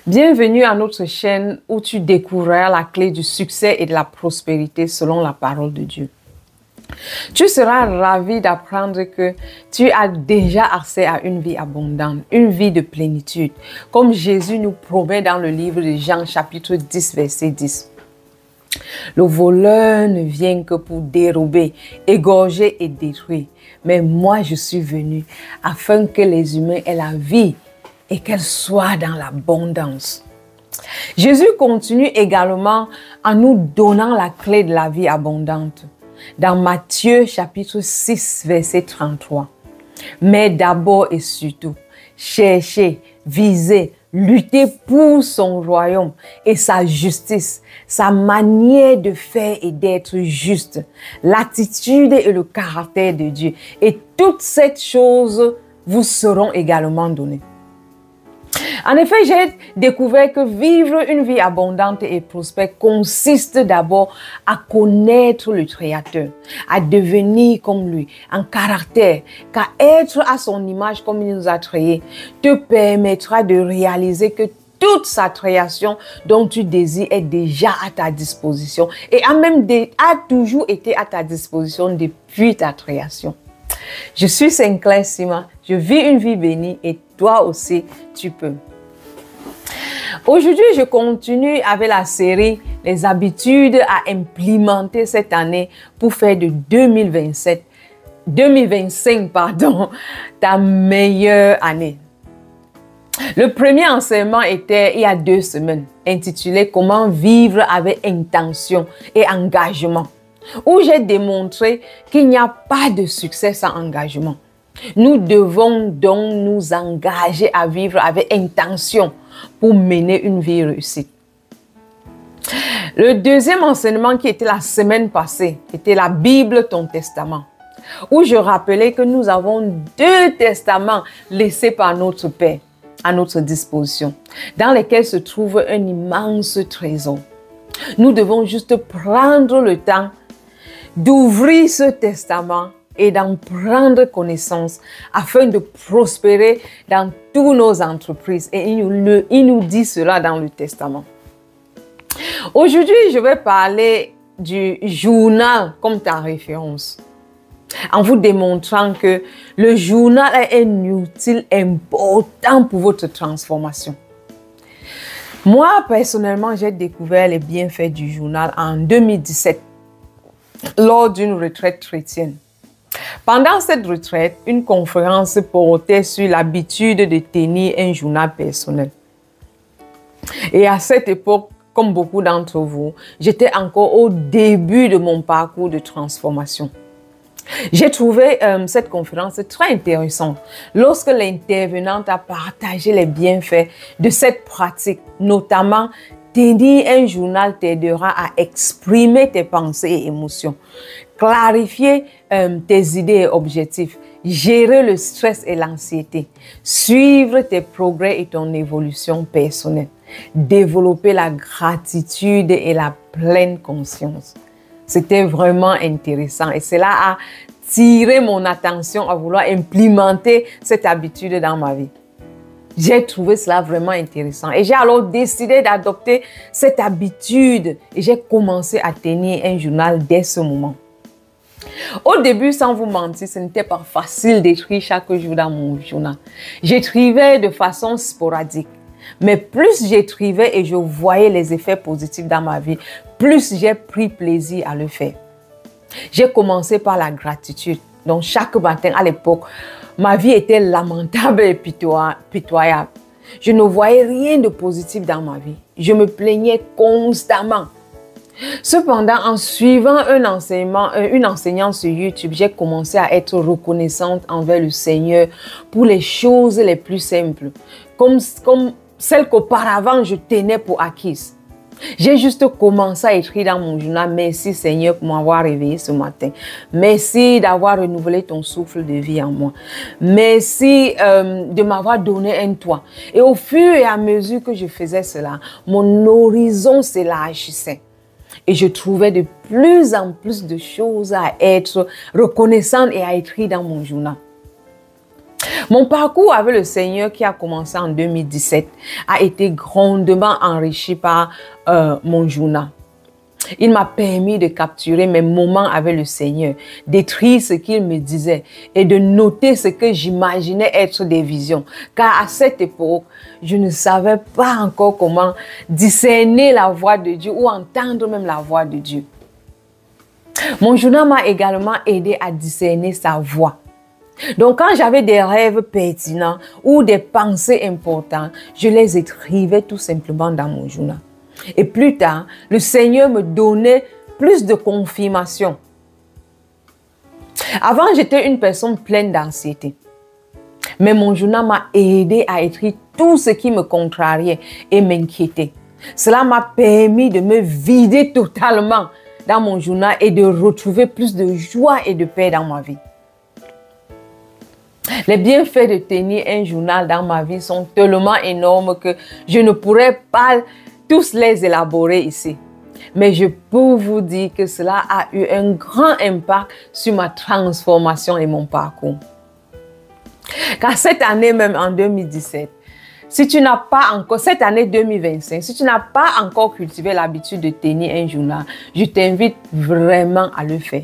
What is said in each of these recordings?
Bienvenue à notre chaîne où tu découvriras la clé du succès et de la prospérité selon la parole de Dieu. Tu seras ravi d'apprendre que tu as déjà accès à une vie abondante, une vie de plénitude, comme Jésus nous promet dans le livre de Jean chapitre 10, verset 10. Le voleur ne vient que pour dérober, égorger et détruire. Mais moi, je suis venu afin que les humains aient la vie et qu'elle soit dans l'abondance. Jésus continue également en nous donnant la clé de la vie abondante. Dans Matthieu chapitre 6, verset 33. Mais d'abord et surtout, cherchez, visez, luttez pour son royaume et sa justice, sa manière de faire et d'être juste, l'attitude et le caractère de Dieu. Et toutes ces choses vous seront également données. En effet, j'ai découvert que vivre une vie abondante et prospère consiste d'abord à connaître le Créateur, à devenir comme lui, en caractère, car être à son image comme il nous a créés te permettra de réaliser que toute sa création dont tu désires est déjà à ta disposition et a toujours été à ta disposition depuis ta création. Je suis Sinclair Sima, je vis une vie bénie et toi aussi tu peux. Aujourd'hui, je continue avec la série Les habitudes à implémenter cette année pour faire de 2025 ta meilleure année. Le premier enseignement était il y a 2 semaines, intitulé Comment vivre avec intention et engagement, où j'ai démontré qu'il n'y a pas de succès sans engagement. Nous devons donc nous engager à vivre avec intention pour mener une vie réussie. Le deuxième enseignement qui était la semaine passée était la Bible, ton testament, où je rappelais que nous avons 2 testaments laissés par notre Père à notre disposition, dans lesquels se trouve un immense trésor. Nous devons juste prendre le temps d'ouvrir ce testament et d'en prendre connaissance afin de prospérer dans toutes nos entreprises. Et il nous dit cela dans le testament. Aujourd'hui, je vais parler du journal comme ta référence, en vous démontrant que le journal est un outil important pour votre transformation. Moi, personnellement, j'ai découvert les bienfaits du journal en 2017 lors d'une retraite chrétienne. Pendant cette retraite, une conférence portait sur l'habitude de tenir un journal personnel. Et à cette époque, comme beaucoup d'entre vous, j'étais encore au début de mon parcours de transformation. J'ai trouvé cette conférence très intéressante lorsque l'intervenante a partagé les bienfaits de cette pratique, notamment tenir un journal t'aidera à exprimer tes pensées et émotions, clarifier tes idées et objectifs, gérer le stress et l'anxiété, suivre tes progrès et ton évolution personnelle, développer la gratitude et la pleine conscience. C'était vraiment intéressant et cela a tiré mon attention à vouloir implémenter cette habitude dans ma vie. J'ai trouvé cela vraiment intéressant et j'ai alors décidé d'adopter cette habitude et j'ai commencé à tenir un journal dès ce moment. Au début, sans vous mentir, ce n'était pas facile d'écrire chaque jour dans mon journal. J'écrivais de façon sporadique, mais plus j'écrivais et je voyais les effets positifs dans ma vie, plus j'ai pris plaisir à le faire. J'ai commencé par la gratitude. Donc chaque matin à l'époque, ma vie était lamentable et pitoyable. Je ne voyais rien de positif dans ma vie. Je me plaignais constamment. Cependant, en suivant une enseignante sur YouTube, j'ai commencé à être reconnaissante envers le Seigneur pour les choses les plus simples, comme celles qu'auparavant je tenais pour acquises. J'ai juste commencé à écrire dans mon journal: merci Seigneur pour m'avoir réveillé ce matin. Merci d'avoir renouvelé ton souffle de vie en moi. Merci de m'avoir donné un toit. Et au fur et à mesure que je faisais cela, mon horizon s'élargissait. Et je trouvais de plus en plus de choses à être reconnaissante et à écrire dans mon journal. Mon parcours avec le Seigneur qui a commencé en 2017 a été grandement enrichi par mon journal. Il m'a permis de capturer mes moments avec le Seigneur, d'écrire ce qu'il me disait et de noter ce que j'imaginais être des visions. Car à cette époque, je ne savais pas encore comment discerner la voix de Dieu ou entendre même la voix de Dieu. Mon journal m'a également aidé à discerner sa voix. Donc, quand j'avais des rêves pertinents ou des pensées importantes, je les écrivais tout simplement dans mon journal. Et plus tard, le Seigneur me donnait plus de confirmation. Avant, j'étais une personne pleine d'anxiété. Mais mon journal m'a aidé à écrire tout ce qui me contrariait et m'inquiétait. Cela m'a permis de me vider totalement dans mon journal et de retrouver plus de joie et de paix dans ma vie. Les bienfaits de tenir un journal dans ma vie sont tellement énormes que je ne pourrais pas tous les élaborer ici. Mais je peux vous dire que cela a eu un grand impact sur ma transformation et mon parcours. Car cette année même, en 2017, si tu n'as pas encore, cette année 2025, si tu n'as pas encore cultivé l'habitude de tenir un journal, je t'invite vraiment à le faire.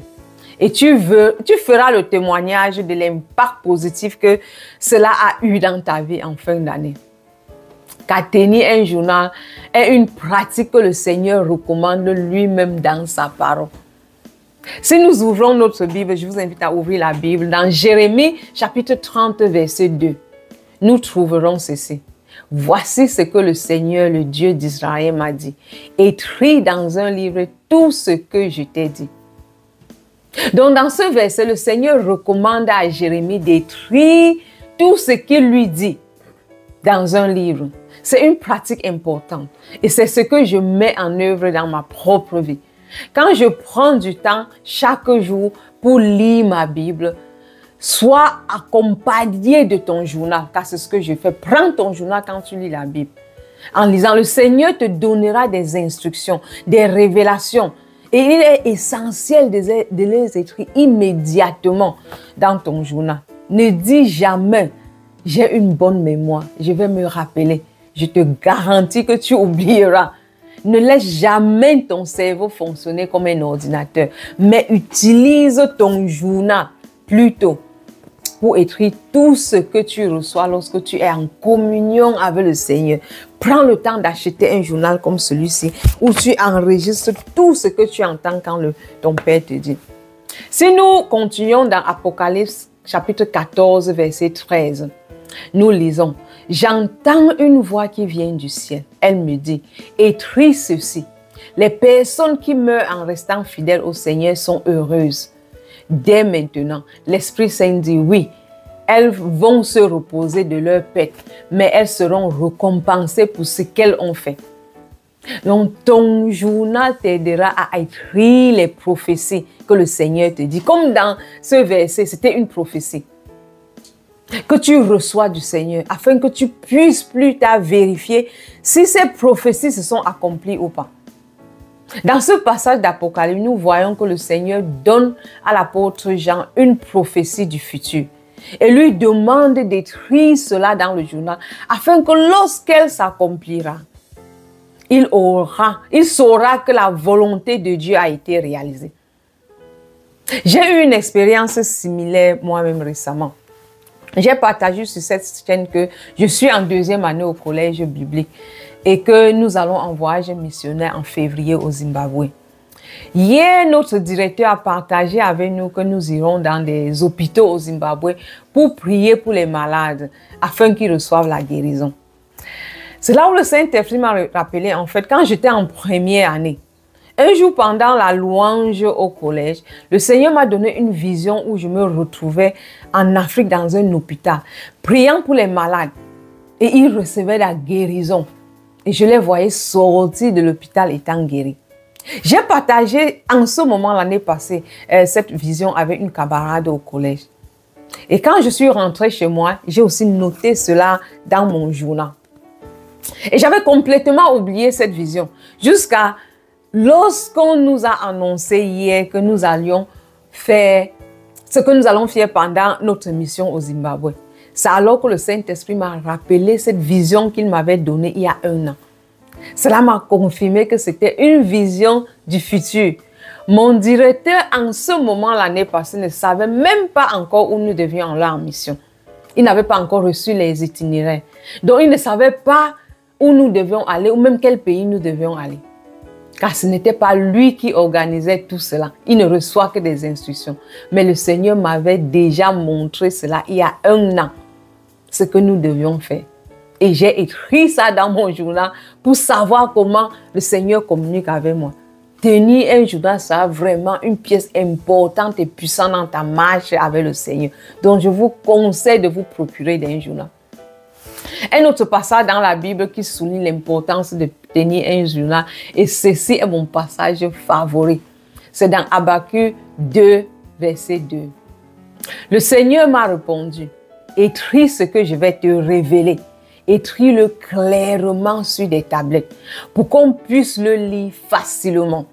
Et tu feras le témoignage de l'impact positif que cela a eu dans ta vie en fin d'année. Car tenir un journal est une pratique que le Seigneur recommande lui-même dans sa parole. Si nous ouvrons notre Bible, je vous invite à ouvrir la Bible dans Jérémie chapitre 30 verset 2. Nous trouverons ceci. Voici ce que le Seigneur, le Dieu d'Israël, m'a dit. Écris dans un livre tout ce que je t'ai dit. Donc dans ce verset, le Seigneur recommande à Jérémie d'écrire tout ce qu'il lui dit dans un livre. C'est une pratique importante et c'est ce que je mets en œuvre dans ma propre vie. Quand je prends du temps chaque jour pour lire ma Bible, sois accompagné de ton journal, car c'est ce que je fais. Prends ton journal quand tu lis la Bible. En lisant, le Seigneur te donnera des instructions, des révélations. Et il est essentiel de les écrire immédiatement dans ton journal. Ne dis jamais, j'ai une bonne mémoire, je vais me rappeler. Je te garantis que tu oublieras. Ne laisse jamais ton cerveau fonctionner comme un ordinateur, mais utilise ton journal plutôt pour écrire tout ce que tu reçois lorsque tu es en communion avec le Seigneur. Prends le temps d'acheter un journal comme celui-ci où tu enregistres tout ce que tu entends quand ton Père te dit. Si nous continuons dans Apocalypse chapitre 14 verset 13, nous lisons: j'entends une voix qui vient du ciel. Elle me dit: écris ceci. Les personnes qui meurent en restant fidèles au Seigneur sont heureuses. Dès maintenant, l'Esprit Saint dit oui. Elles vont se reposer de leur peine, mais elles seront récompensées pour ce qu'elles ont fait. Donc, ton journal t'aidera à écrire les prophéties que le Seigneur te dit. Comme dans ce verset, c'était une prophétie que tu reçois du Seigneur, afin que tu puisses plus tard vérifier si ces prophéties se sont accomplies ou pas. Dans ce passage d'Apocalypse, nous voyons que le Seigneur donne à l'apôtre Jean une prophétie du futur et lui demande d'écrire cela dans le journal afin que lorsqu'elle s'accomplira, il saura que la volonté de Dieu a été réalisée. J'ai eu une expérience similaire moi-même récemment. J'ai partagé sur cette chaîne que je suis en 2e année au collège biblique et que nous allons en voyage missionnaire en février au Zimbabwe. Hier, notre directeur a partagé avec nous que nous irons dans des hôpitaux au Zimbabwe pour prier pour les malades afin qu'ils reçoivent la guérison. C'est là où le Saint-Esprit m'a rappelé, en fait, quand j'étais en première année. Un jour, pendant la louange au collège, le Seigneur m'a donné une vision où je me retrouvais en Afrique dans un hôpital, priant pour les malades. Et ils recevaient la guérison. Et je les voyais sortir de l'hôpital étant guéris. J'ai partagé en ce moment, l'année passée, cette vision avec une camarade au collège. Et quand je suis rentrée chez moi, j'ai aussi noté cela dans mon journal. Et j'avais complètement oublié cette vision jusqu'à lorsqu'on nous a annoncé hier que nous allions faire ce que nous allons faire pendant notre mission au Zimbabwe. C'est alors que le Saint-Esprit m'a rappelé cette vision qu'il m'avait donnée il y a 1 an. Cela m'a confirmé que c'était une vision du futur. Mon directeur, en ce moment, l'année passée, ne savait même pas encore où nous devions aller en mission. Il n'avait pas encore reçu les itinéraires. Donc, il ne savait pas où nous devions aller ou même quel pays nous devions aller. Car ce n'était pas lui qui organisait tout cela. Il ne reçoit que des instructions. Mais le Seigneur m'avait déjà montré cela il y a 1 an, ce que nous devions faire. Et j'ai écrit ça dans mon journal pour savoir comment le Seigneur communique avec moi. Tenir un journal, ça a vraiment une pièce importante et puissante dans ta marche avec le Seigneur. Donc, je vous conseille de vous procurer un journal. Un autre passage dans la Bible qui souligne l'importance de tenir un journal, et ceci est mon passage favori. C'est dans Habakkuk 2, verset 2. Le Seigneur m'a répondu, écris ce que je vais te révéler. Écris-le clairement sur des tablettes pour qu'on puisse le lire facilement.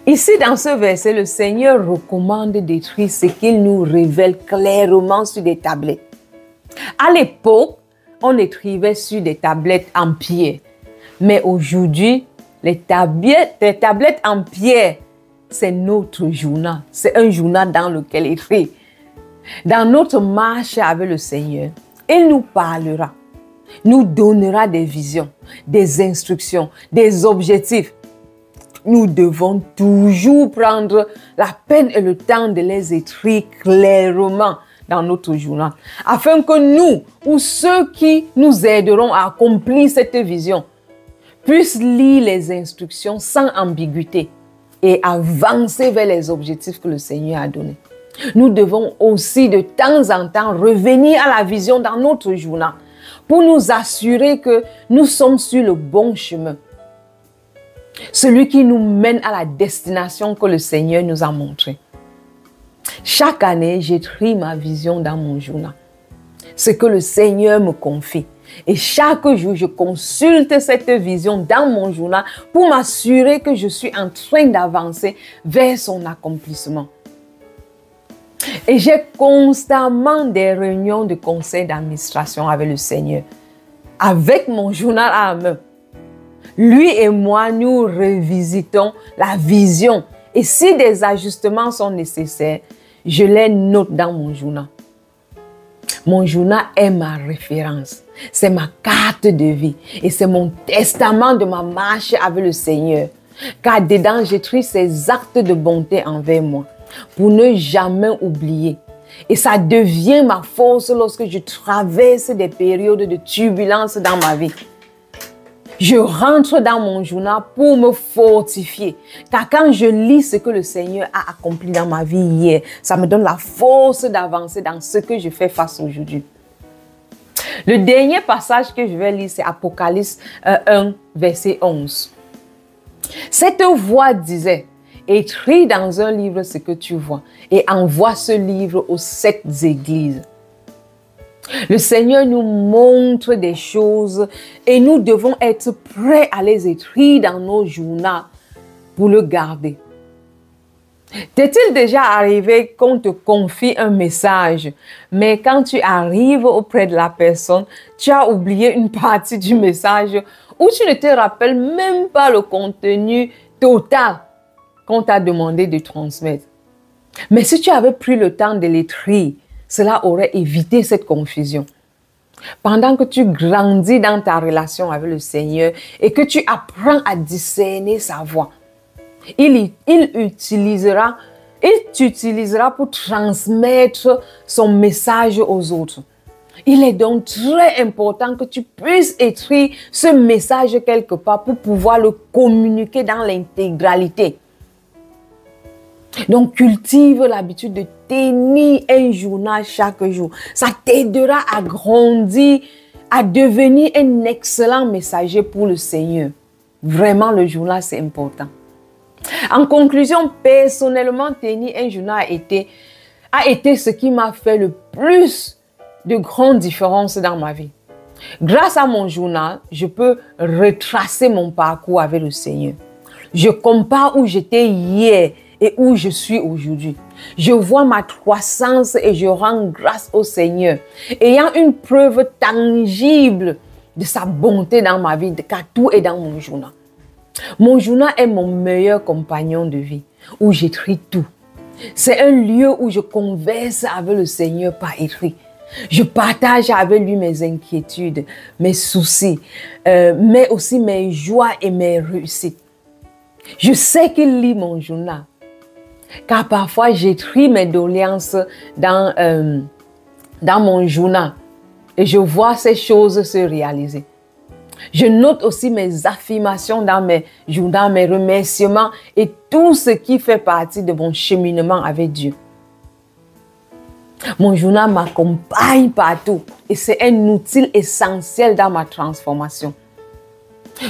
Ici, dans ce verset, le Seigneur recommande d'écrire ce qu'il nous révèle clairement sur des tablettes. À l'époque, on écrivait sur des tablettes en pierre. Mais aujourd'hui, les tablettes en pierre, c'est notre journal. C'est un journal dans lequel écrire. Dans notre marche avec le Seigneur, il nous parlera, nous donnera des visions, des instructions, des objectifs. Nous devons toujours prendre la peine et le temps de les écrire clairement dans notre journal, afin que nous ou ceux qui nous aideront à accomplir cette vision puissent lire les instructions sans ambiguïté et avancer vers les objectifs que le Seigneur a donnés. Nous devons aussi de temps en temps revenir à la vision dans notre journal pour nous assurer que nous sommes sur le bon chemin. Celui qui nous mène à la destination que le Seigneur nous a montrée. Chaque année, j'écris ma vision dans mon journal. Ce que le Seigneur me confie. Et chaque jour, je consulte cette vision dans mon journal pour m'assurer que je suis en train d'avancer vers son accomplissement. Et j'ai constamment des réunions de conseil d'administration avec le Seigneur, avec mon journal à la main. Lui et moi, nous revisitons la vision. Et si des ajustements sont nécessaires, je les note dans mon journal. Mon journal est ma référence. C'est ma carte de vie. Et c'est mon testament de ma marche avec le Seigneur. Car dedans, j'écris ses actes de bonté envers moi, pour ne jamais oublier. Et ça devient ma force lorsque je traverse des périodes de turbulence dans ma vie. Je rentre dans mon journal pour me fortifier. Car quand je lis ce que le Seigneur a accompli dans ma vie hier, ça me donne la force d'avancer dans ce que je fais face aujourd'hui. Le dernier passage que je vais lire, c'est Apocalypse 1, verset 11. Cette voix disait, écris dans un livre ce que tu vois et envoie ce livre aux 7 églises. Le Seigneur nous montre des choses et nous devons être prêts à les écrire dans nos journaux pour le garder. T'est-il déjà arrivé qu'on te confie un message, mais quand tu arrives auprès de la personne, tu as oublié une partie du message ou tu ne te rappelles même pas le contenu total qu'on t'a demandé de transmettre? Mais si tu avais pris le temps de l'écrire, cela aurait évité cette confusion. Pendant que tu grandis dans ta relation avec le Seigneur et que tu apprends à discerner sa voix, il t'utilisera pour transmettre son message aux autres. Il est donc très important que tu puisses écrire ce message quelque part pour pouvoir le communiquer dans l'intégralité. Donc, cultive l'habitude de tenir un journal chaque jour. Ça t'aidera à grandir, à devenir un excellent messager pour le Seigneur. Vraiment, le journal, c'est important. En conclusion, personnellement, tenir un journal a été ce qui m'a fait le plus de grandes différences dans ma vie. Grâce à mon journal, je peux retracer mon parcours avec le Seigneur. Je compare où j'étais hier et où je suis aujourd'hui. Je vois ma croissance et je rends grâce au Seigneur, ayant une preuve tangible de sa bonté dans ma vie, car tout est dans mon journal. Mon journal est mon meilleur compagnon de vie, où j'écris tout. C'est un lieu où je converse avec le Seigneur par écrit. Je partage avec lui mes inquiétudes, mes soucis, mais aussi mes joies et mes réussites. Je sais qu'il lit mon journal, car parfois j'écris mes doléances dans mon journal et je vois ces choses se réaliser. Je note aussi mes affirmations dans mes journaux, mes remerciements et tout ce qui fait partie de mon cheminement avec Dieu. Mon journal m'accompagne partout et c'est un outil essentiel dans ma transformation.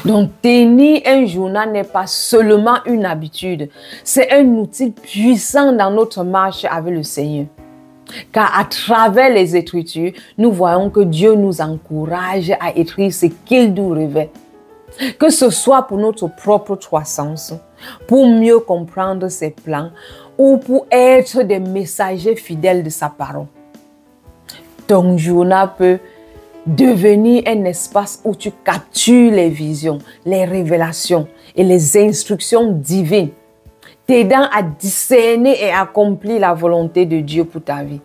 Donc, tenir un journal n'est pas seulement une habitude, c'est un outil puissant dans notre marche avec le Seigneur. Car à travers les Écritures, nous voyons que Dieu nous encourage à écrire ce qu'il nous révèle. Que ce soit pour notre propre croissance, pour mieux comprendre ses plans ou pour être des messagers fidèles de sa parole. Ton journal peut devenir un espace où tu captures les visions, les révélations et les instructions divines, t'aidant à discerner et accomplir la volonté de Dieu pour ta vie.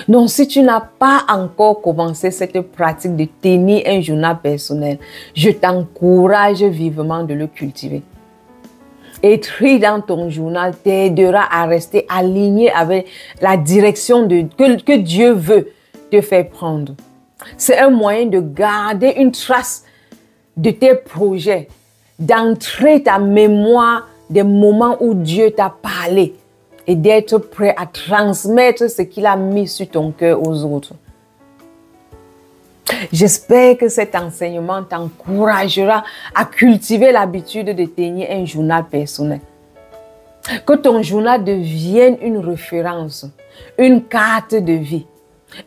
Donc, si tu n'as pas encore commencé cette pratique de tenir un journal personnel, je t'encourage vivement de le cultiver. Écrire dans ton journal t'aidera à rester aligné avec la direction que Dieu veut te faire prendre. C'est un moyen de garder une trace de tes projets, d'ancrer ta mémoire des moments où Dieu t'a parlé et d'être prêt à transmettre ce qu'il a mis sur ton cœur aux autres. J'espère que cet enseignement t'encouragera à cultiver l'habitude de tenir un journal personnel. Que ton journal devienne une référence, une carte de vie,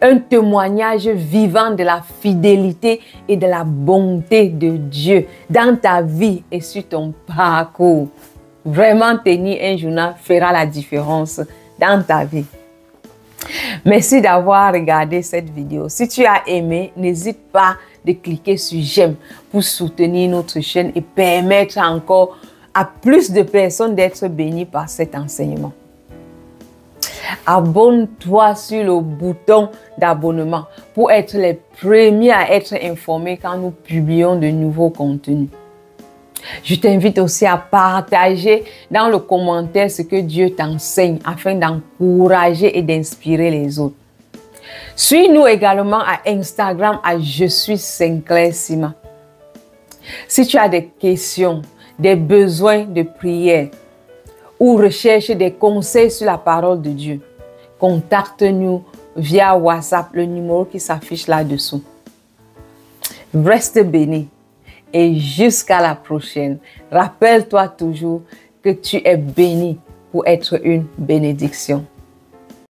un témoignage vivant de la fidélité et de la bonté de Dieu dans ta vie et sur ton parcours. Vraiment, tenir un journal fera la différence dans ta vie. Merci d'avoir regardé cette vidéo. Si tu as aimé, n'hésite pas de cliquer sur j'aime pour soutenir notre chaîne et permettre encore à plus de personnes d'être bénies par cet enseignement. Abonne-toi sur le bouton d'abonnement pour être les premiers à être informés quand nous publions de nouveaux contenus. Je t'invite aussi à partager dans le commentaire ce que Dieu t'enseigne afin d'encourager et d'inspirer les autres. Suis-nous également à Instagram à Je suis Sinclair Sima. Si tu as des questions, des besoins de prière ou recherches des conseils sur la parole de Dieu, contacte-nous via WhatsApp, le numéro qui s'affiche là-dessous. Reste béni. Et jusqu'à la prochaine, rappelle-toi toujours que tu es béni pour être une bénédiction.